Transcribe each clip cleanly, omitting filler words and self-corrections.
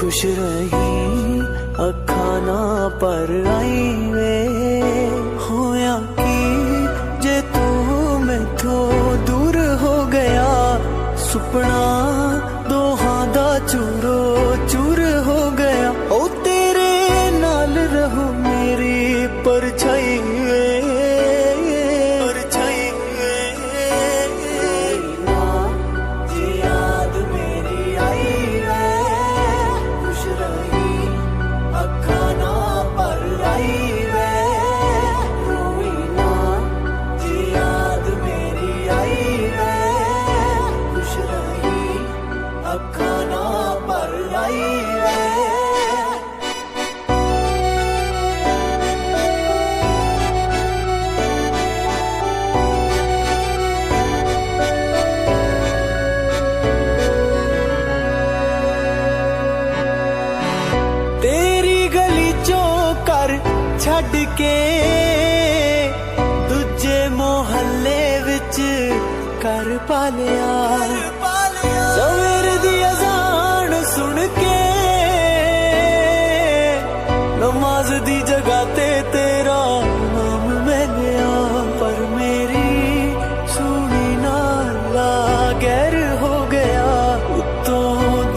खुश रही अखा ना पर आई वे होया कि जे तू मैथों दूर हो गया सुपना दोहां दा चूरो चूर हो गया ओ तेरे नाल रहूं मेरी परछाई वे छड़ के दूजे मोहल्ले विच कर पालिया सवेर दी अज़ान सुन के नमाज दी जगह ते तेरा नाम मैं लिया पर मेरी सुनी नाला गैर हो गया उत्तों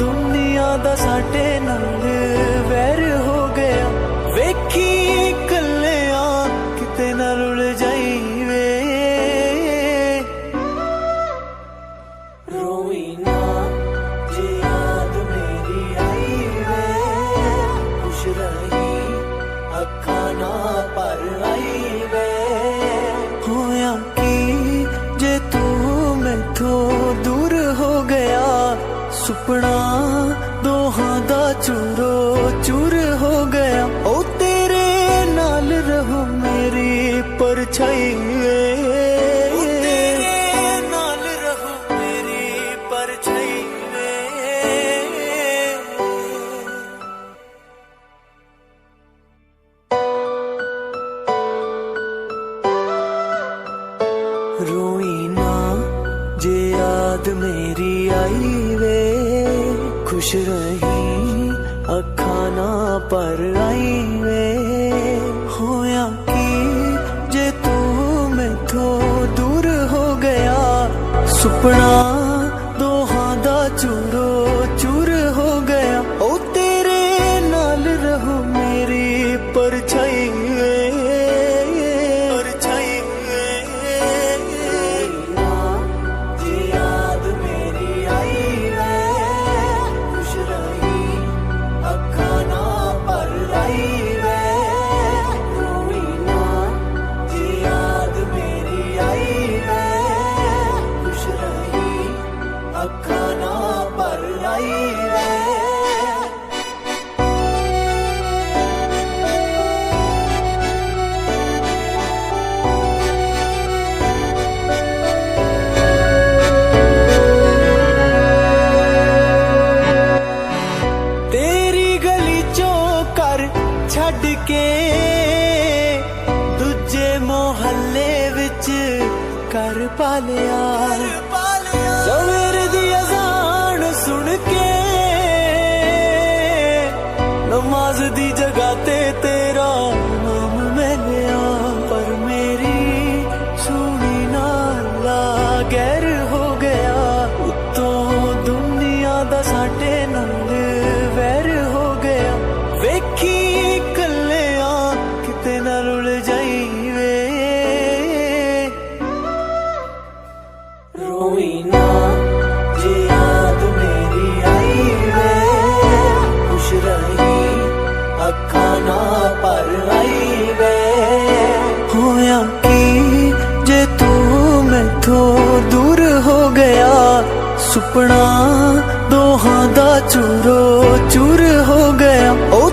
दुनिया दा साडे नाल वैर हो गया वेखी होया कि जे तू मैथों दूर हो गया सुपना दोहां दा चूरो चूर हो गया ओ तेरे नाल रहूं मेरी परछाई वे नाल रहूं मेरी परछाई वे रोई ना जे याद मेरी आई वे खुश रही अखा ना पर आई वे होया कि जे तू मैथों दूर हो गया सुपना दोहां दा चूरो चूर हो गया ओ तेरे नाल रहूं मेरी परछाई वे छड़ के दूजे मोहल्ले विच कर पालिया सवेर दी अज़ान सुन के नमाज दी जगह ते तेरा नाम मैं लिया पर मेरी सुनी नाला गैर हो गया उत्तों दुनिया दा साडे नाल वैर हो गया वेखी रोई ना जे याद मेरी आई वे खुश रही अखा ना पर आई वे होया कि जे तू मैथों दूर हो गया सुपना दोहां दा चूरो चूर हो गया ओ